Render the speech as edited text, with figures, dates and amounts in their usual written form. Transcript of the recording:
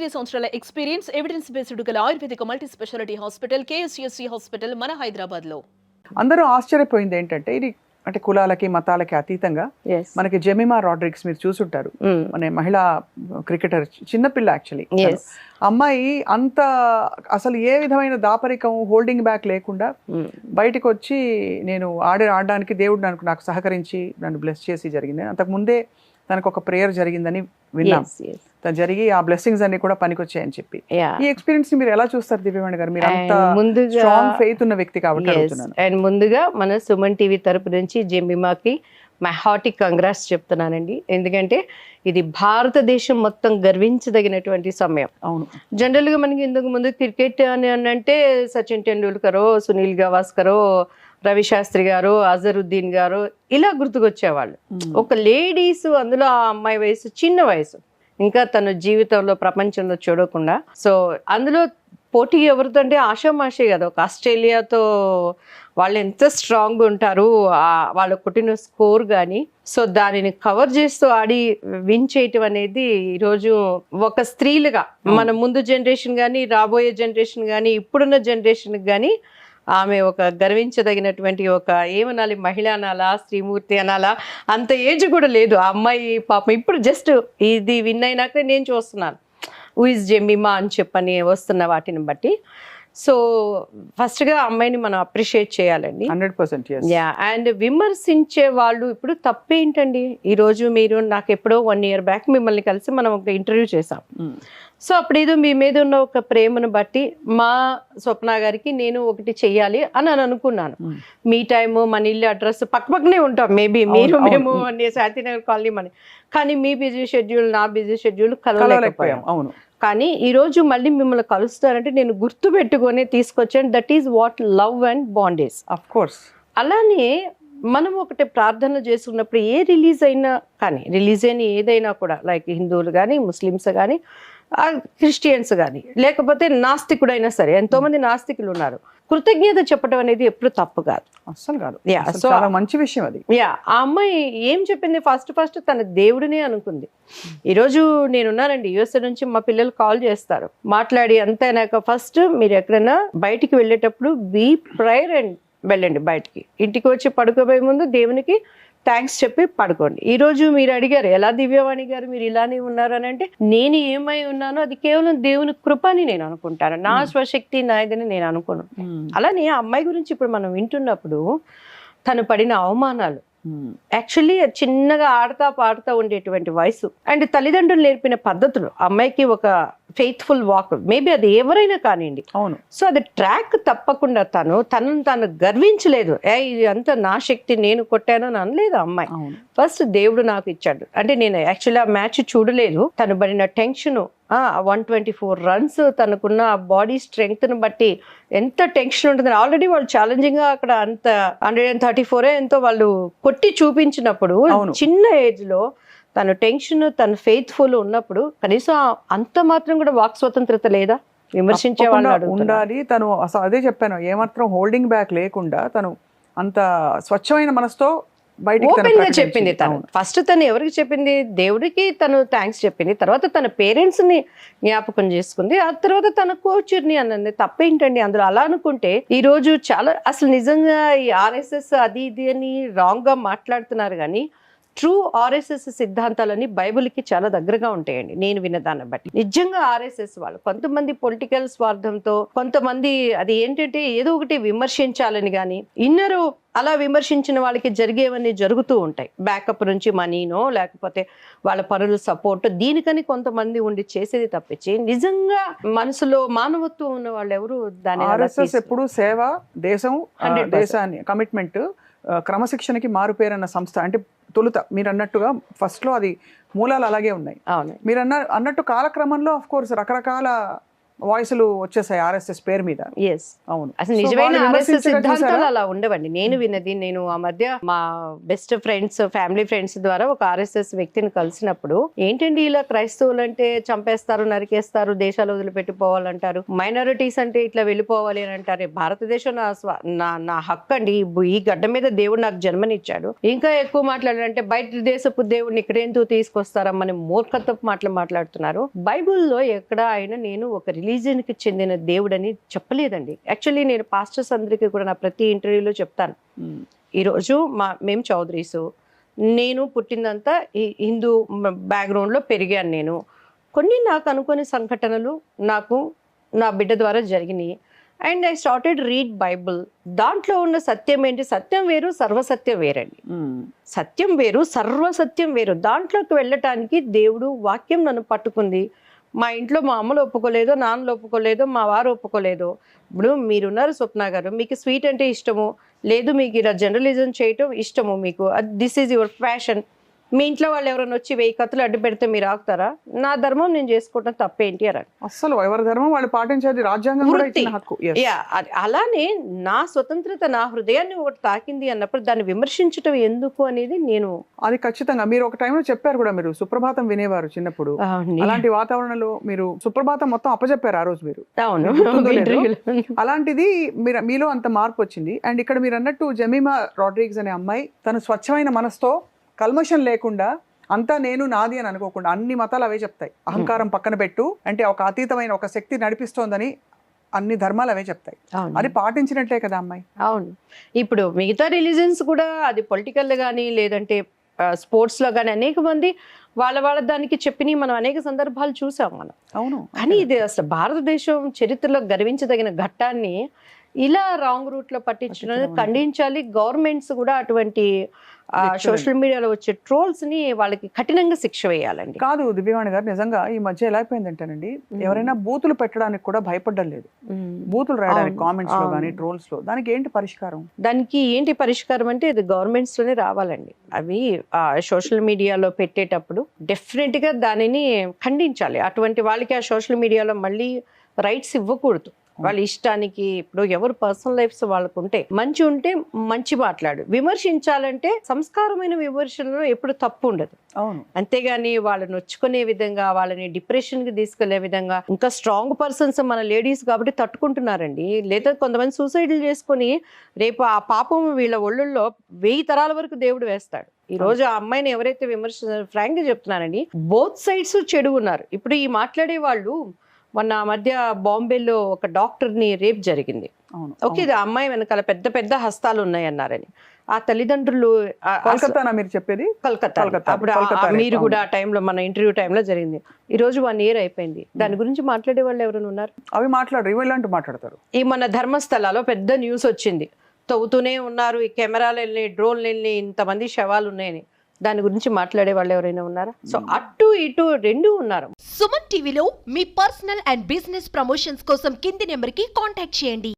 8 సంవత్సరాల experience evidence based గల ఆయుర్వేదిక multi speciality hospital KSUC hospital మన హైదరాబాద్ లో. అందరూ ఆశ్చర్యపోయింది ఏంటంటే ఇది అంటే కులాలకి మతాలకి అతీతంగా మనకి జెమిమా రాడ్రిక్స్ మీరు చూసుంటారు, మన మహిళా క్రికెటర్, చిన్నపిల్ల యాక్చువల్లీ. అమ్మాయి అంత అసలు ఏ విధమైన దాపరికం హోల్డింగ్ బ్యాక్ లేకుండా బయటకు వచ్చి నేను ఆడడానికి దేవుడు నాకు సహకరించి నన్ను బ్లెస్ చేసి జరిగింది. అంతకుముందే తనకు ఒక ప్రేయర్ జరిగిందని విన్నాం, తను జరిగి ఆ బ్లెస్సింగ్స్ అన్ని కూడా పనికొచ్చాయని చెప్పి. ఈ ఎక్స్పీరియన్స్ ని మీరు ఎలా చూస్తారు దివ్యవాణి గారు? మీరు అంత స్ట్రాంగ్ ఫెయిత్ ఉన్న వ్యక్తి కాబట్టి అడుగుతున్నాను. అండ్ ముందుగా మన సుమన్ టీవీ తరపు నుంచి జెమిమాకి మై హార్టీ కంగ్రాట్స్ చెప్తున్నానండి. ఎందుకంటే ఇది భారతదేశం మొత్తం గర్వించదగినటువంటి సమయం. అవును, జనరల్ గా మనకి ఇంతకు ముందు క్రికెట్ అని అంటే సచిన్ టెండూల్కరో, సునీల్ గవాస్కరో, రవి శాస్త్రి గారు, అజరుద్దీన్ గారు ఇలా గుర్తుకొచ్చేవాళ్ళు. ఒక లేడీస్, అందులో ఆ అమ్మాయి వయసు చిన్న వయసు, ఇంకా తన జీవితంలో ప్రపంచంలో చూడకుండా. సో అందులో పోటీ ఎవరితో అంటే ఆషామాషే కదా, ఒక ఆస్ట్రేలియాతో వాళ్ళు ఎంత స్ట్రాంగ్ ఉంటారు, వాళ్ళు కొట్టిన స్కోర్ కానీ. సో దానిని కవర్ చేస్తూ ఆడి విన్ చేయటం అనేది ఈరోజు ఒక స్త్రీలుగా మన ముందు జనరేషన్ కానీ, రాబోయే జనరేషన్ కానీ, ఇప్పుడున్న జనరేషన్కి కానీ ఆమె ఒక గర్వించదగినటువంటి ఒక ఏమనాలి, మహిళ అనాలా, స్త్రీమూర్తి అనాలా, అంత ఏజ్ కూడా లేదు ఆ అమ్మాయి. పాపం ఇప్పుడు జస్ట్ ఇది విన్ అయినాక నేను చూస్తున్నాను హూ ఇస్ జెమిమా అని చెప్పని వస్తున్న వాటిని బట్టి. సో ఫస్ట్గా అమ్మాయిని మనం అప్రిషియేట్ చేయాలండి. 100%. యా, అండ్ విమర్శించే వాళ్ళు ఇప్పుడు తప్పేంటండి? ఈరోజు మీరు నాకు ఎప్పుడో 1 year బ్యాక్ మిమ్మల్ని కలిసి మనం ఒక ఇంటర్వ్యూ చేసాం. సో అప్పుడు ఏదో మీ మీద ఉన్న ఒక ప్రేమను బట్టి మా స్వప్న గారికి నేను ఒకటి చెయ్యాలి అని అనుకున్నాను. మీ టైము, మన ఇల్లు అడ్రస్ పక్కనే ఉంటాం, మేబీ మీరు మేము శాంతినగర్ కాలనీ మన, కానీ మీ బిజీ షెడ్యూల్, నా బిజీ షెడ్యూల్ కలవలేకపోయాం. అవును, కానీ ఈరోజు మళ్ళీ మిమ్మల్ని కలుస్తారంటే నేను గుర్తు పెట్టుకొని తీసుకొచ్చాను. That is what love and bondage. Of course. అలానే మనం ఒకటి ప్రార్థన చేసుకున్నప్పుడు ఏ రిలీజ్ అయినా కానీ, రిలీజియన్ ఏదైనా కూడా, లైక్ హిందువులు కానీ, ముస్లిమ్స్ కానీ, క్రిస్టియన్స్ కానీ, లేకపోతే నాస్తికుడైనా సరే, ఎంతోమంది నాస్తికులు ఉన్నారు, కృతజ్ఞత చెప్పడం అనేది ఎప్పుడు తప్పు కాదు, అస్సలు కాదు. సో చాలా మంచి విషయం అది. యా, ఆ అమ్మాయి ఏం చెప్పింది, ఫస్ట్ తన దేవుడినే అనుకుంది. ఈరోజు నేనున్నానండి యుఎస్ఏ నుంచి, మా పిల్లలు కాల్ చేస్తారు, మాట్లాడి అంతైనాక ఫస్ట్ మీరు ఎక్కడైనా బయటికి వెళ్ళేటప్పుడు బీ ప్రేయర్ అండ్ వెళ్ళండి బయటికి. ఇంటికి వచ్చి పడుకోబోయే ముందు దేవునికి థ్యాంక్స్ చెప్పి పడుకోండి. ఈ రోజు మీరు అడిగారు ఎలా దివ్యవాణి గారు మీరు ఇలానే ఉన్నారు అని అంటే, నేను ఏమై ఉన్నానో అది కేవలం దేవుని కృప అని నేను అనుకుంటాను, నా స్వశక్తి నాయదని నేను అనుకోను. అలానే ఆ అమ్మాయి గురించి ఇప్పుడు మనం వింటున్నప్పుడు తను పడిన అవమానాలు, యాక్చువల్లీ చిన్నగా ఆడతా పాడుతూ ఉండేటువంటి వయసు, అండ్ తల్లిదండ్రులు నేర్పిన పద్ధతులు, అమ్మాయికి ఒక ఫెయిత్ఫుల్ వాక్, మేబీ అది ఎవరైనా కానివ్వండి. అవును. సో అది ట్రాక్ తప్పకుండా తనను తాను గర్వించలేదు. ఇది అంతా నా శక్తి, నేను కొట్టాను అని అనలేదు అమ్మాయి. ఫస్ట్ దేవుడు నాకు ఇచ్చాడు అంటే, నేను యాక్చువల్లీ ఆ మ్యాచ్ చూడలేదు, తను పడిన టెన్షన్, 124 runs, తనకున్న బాడీ స్ట్రెంగ్త్ ను బట్టి ఎంత టెన్షన్ ఉంటుంది. ఆల్రెడీ వాళ్ళు ఛాలెంజింగ్ గా అక్కడ అంత 134 ఎంతో వాళ్ళు కొట్టి చూపించినప్పుడు, చిన్న ఏజ్ లో తను టెన్షన్, తను ఫెయిత్ఫుల్ ఉన్నప్పుడు కనీసం అంత మాత్రం కూడా వాక్ స్వతంత్రత లేదా? విమర్శించే వాళ్ళు ఉండాలి. తను అసలు అదే చెప్పాను, ఏమాత్రం హోల్డింగ్ బ్యాక్ లేకుండా తను అంత స్వచ్ఛమైన మనసుతో ఓపెన్ గా చెప్పింది. తను ఫస్ట్ తను ఎవరికి చెప్పింది? దేవుడికి తను థ్యాంక్స్ చెప్పింది, తర్వాత తన పేరెంట్స్ ని జ్ఞాపకం చేసుకుంది, ఆ తర్వాత తన కోచర్ని అన్నది. తప్పేంటండి అందులో? అలా అనుకుంటే ఈ రోజు చాలా అసలు నిజంగా ఈ ఆర్ఎస్ఎస్ అది ఇది అని రాంగ్ గా మాట్లాడుతున్నారు, కానీ ట్రూ ఆర్ఎస్ఎస్ సిద్ధాంతాలని బైబిల్కి చాలా దగ్గరగా ఉంటాయండి నేను విన్నదాన్ని బట్టి. నిజంగా ఆర్ఎస్ఎస్ వాళ్ళు కొంతమంది పొలిటికల్ స్వార్థంతో, కొంతమంది అది ఏంటంటే ఏదో ఒకటి విమర్శించాలని, కానీ ఇన్నరు అలా విమర్శించిన వాళ్ళకి జరిగేవన్నీ జరుగుతూ ఉంటాయి. బ్యాకప్ నుంచి మనీనో లేకపోతే వాళ్ళ పనుల సపోర్ట్, దీనికని కొంతమంది ఉండి చేసేది తప్పించి నిజంగా మనసులో మానవత్వం ఉన్న వాళ్ళు ఎవరు దాని. ఆర్ఎస్ఎస్ ఎప్పుడు సేవ, దేశం, దేశాన్ని కమిట్మెంట్, క్రమశిక్షణకి మారుపేరన్న సంస్థ. అంటే తొలుత మీరు అన్నట్టుగా ఫస్ట్ లో అది మూలాలు అలాగే ఉన్నాయి. మీరు అన్నట్టు కాలక్రమంలో ఆఫ్ కోర్స్ రకరకాల వాయిస్లు వచ్చేసాయి RSS పేరు మీద. ఎస్, అవును. అసలు So, నిజమైన వాళ్ళు RSS విమర్శించగా సిద్ధాంతాలు చూసారా? అలా ఉండవండి. నేను విన్నది, నేను ఆ మధ్య మా బెస్ట్ ఫ్రెండ్స్, ఫ్యామిలీ ఫ్రెండ్స్ ద్వారా ఒక RSS వ్యక్తిని కలిసినప్పుడు, ఏంటండి ఇలా క్రైస్తవులు అంటే చంపేస్తారు, నరికేస్తారు, దేశాలు వదిలిపెట్టిపోవాలంటారు, మైనారిటీస్ అంటే ఇట్లా వెళ్ళిపోవాలి అని అంటారు. భారతదేశం నా హక్కు అండి, ఈ గడ్డ మీద దేవుడు నాకు జన్మనిచ్చాడు, ఇంకా ఎక్కువ మాట్లాడాలంటే బయట దేశపు దేవుడిని ఇక్కడేందుకు తీసుకొస్తారమ్మని మూర్ఖత్వపు మాటలు మాట్లాడుతున్నారు. బైబుల్లో ఎక్కడ ఆయన నేను ఒక రిలీజియన్ కి చెందిన దేవుడని చెప్పలేదండి. యాక్చువల్లీ నేను పాస్టర్స్ అందరికీ కూడా నా ప్రతి ఇంటర్వ్యూలో చెప్తాను, ఈరోజు మేము చౌదరీసు, నేను పుట్టిందంతా ఈ హిందూ బ్యాక్గ్రౌండ్లో పెరిగాను. నేను కొన్ని నాకు అనుకోని సంఘటనలు నాకు నా బిడ్డ ద్వారా జరిగినాయి. And I started read Bible. దాంట్లో ఉన్న సత్యం ఏంటి? సత్యం వేరు, సర్వసత్యం వేరండి. సత్యం వేరు, సర్వసత్యం వేరు. దాంట్లోకి వెళ్ళటానికి దేవుడు వాక్యం నన్ను పట్టుకుంది. మా ఇంట్లో మా అమ్మలు ఒప్పుకోలేదో, నాన్నలు ఒప్పుకోలేదో, మా వారు ఒప్పుకోలేదో. ఇప్పుడు మీరున్నారు స్వప్న గారు, మీకు స్వీట్ అంటే ఇష్టము, లేదు మీకు ఇలా జర్నలిజం చేయటం ఇష్టము, మీకు దిస్ ఈజ్ యువర్ ప్యాషన్. మీ ఇంట్లో వాళ్ళు ఎవరైనా వచ్చి 1000 కత్తులు అడ్డు పెడితే మీరు ఆగుతారా? నా ధర్మం నేను చేసుకోవటం తప్పేంటి అని. అసలు ఎవరి ధర్మం వాళ్ళు పాటించేది రాజ్యాంగం కూడా ఇచ్చిన హక్కు. అలానే నా స్వతంత్రత నా హృదయాన్ని ఒకటి తాకింది అన్నప్పుడు దాన్ని విమర్శించటం ఎందుకు అనేది నేను, అది ఖచ్చితంగా మీరు ఒక టైంలో చెప్పారు కూడా, మీరు సుప్రభాతం వినేవారు చిన్నప్పుడు. అలాంటి వాతావరణంలో మీరు సుప్రభాతం మొత్తం అప్పచెప్పారు ఆ రోజు మీరు. అవును. అలాంటిది మీలో అంత మార్పు వచ్చింది. అండ్ ఇక్కడ మీరు అన్నట్టు జెమిమా రాడ్రిగ్స్ అనే అమ్మాయి తను స్వచ్ఛమైన మనసుతో, కల్మషం లేకుండా, అంతా నేను నాది అని అనుకోకుండా, అన్ని మతాలు అవే చెప్తాయి, అహంకారం పక్కన పెట్టు అంటే ఒక అతీతమైన ఒక శక్తి నడిపిస్తోందని అన్ని ధర్మాలు అవే చెప్తాయి. అది పాటించినట్లే కదా అమ్మాయి. అవును. ఇప్పుడు మిగతా రిలీజన్స్ కూడా అది పొలిటికల్ గానీ లేదంటే స్పోర్ట్స్ లో కానీ అనేక మంది వాళ్ళ దానికి చెప్పిన మనం అనేక సందర్భాలు చూసాం మనం. అవును. కానీ ఇది అసలు భారతదేశం చరిత్రలో గర్వించదగిన ఘట్టాన్ని ఇలా రాంగ్ రూట్ లో పట్టించడం ఖండించాలి. గవర్నమెంట్స్ కూడా అటువంటి సోషల్ మీడియాలో వచ్చే ట్రోల్స్ ని వాళ్ళకి కఠినంగా శిక్ష వేయాలండి. కాదు దివ్యవాణి గారు, నిజంగా ఈ మధ్య ఎలా అయిపోయిందంటేనండి, ఎవరైనా బూతులు పెట్టడానికి కూడా భయపడ్డం లేదు. బూతులు రాయడానికి కామెంట్స్ లో కానీ ట్రోల్స్ లో, దానికి ఏంటి పరిష్కారం? దానికి ఏంటి పరిష్కారం అంటే ఇది గవర్నమెంట్స్ లోనే రావాలండి. అవి సోషల్ మీడియాలో పెట్టేటప్పుడు డెఫినెట్ గా దానిని ఖండించాలి. అటువంటి వాళ్ళకి ఆ సోషల్ మీడియాలో మళ్ళీ రైట్స్ ఇవ్వకూడదు. వాళ్ళ ఇష్టానికి, ఇప్పుడు ఎవరు పర్సనల్ లైఫ్స్ వాళ్ళకు ఉంటే, మంచి ఉంటే మంచి మాట్లాడు, విమర్శించాలంటే సంస్కారమైన విమర్శనలో ఎప్పుడు తప్పు ఉండదు. అవును. అంతేగాని వాళ్ళని నొచ్చుకునే విధంగా, వాళ్ళని డిప్రెషన్ కి తీసుకెళ్లే విధంగా, ఇంకా స్ట్రాంగ్ పర్సన్స్ మన లేడీస్ కాబట్టి తట్టుకుంటున్నారండి. లేదా కొంతమంది సూసైడ్లు చేసుకుని రేపు ఆ పాపం వీళ్ళ ఒళ్ళుల్లో 1000 తరాల వరకు దేవుడు వేస్తాడు. ఈ రోజు ఆ అమ్మాయిని ఎవరైతే విమర్శించారో ఫ్రాంక్ గా చెప్తున్నానండి, బోత్ సైడ్స్ చెడు ఉన్నారు. ఇప్పుడు ఈ మాట్లాడే వాళ్ళు, మొన్న మధ్య బాంబేలో ఒక డాక్టర్ ని రేప్ జరిగింది. ఓకే, ఇది అమ్మాయి వెనకాల పెద్ద పెద్ద హస్తాలు ఉన్నాయన్నారని ఆ తల్లిదండ్రులు, మీరు చెప్పేది కలకత్తా, అప్పుడు మీరు కూడా ఆ టైంలో మన ఇంటర్వ్యూ టైంలో జరిగింది. ఈ రోజు 1 year అయిపోయింది. దాని గురించి మాట్లాడే వాళ్ళు ఎవరైనా ఉన్నారు? అవి మాట్లాడతారు. ఈ మన ధర్మస్థలాలో పెద్ద న్యూస్ వచ్చింది, తవ్వుతూనే ఉన్నారు, ఈ కెమెరాలు వెళ్ళి, డ్రోన్లు వెళ్ళి, ఇంతమంది శవాలు ఉన్నాయని. దాని గురించి మాట్లాడే వాళ్ళు ఎవరైనా ఉన్నారా? సో అటు ఇటు రెండు ఉన్నారు. సుమన్ టీవీలో మీ పర్సనల్ అండ్ బిజినెస్ ప్రమోషన్స్ కోసం కింది నెంబర్కి కాంటాక్ట్ చేయండి.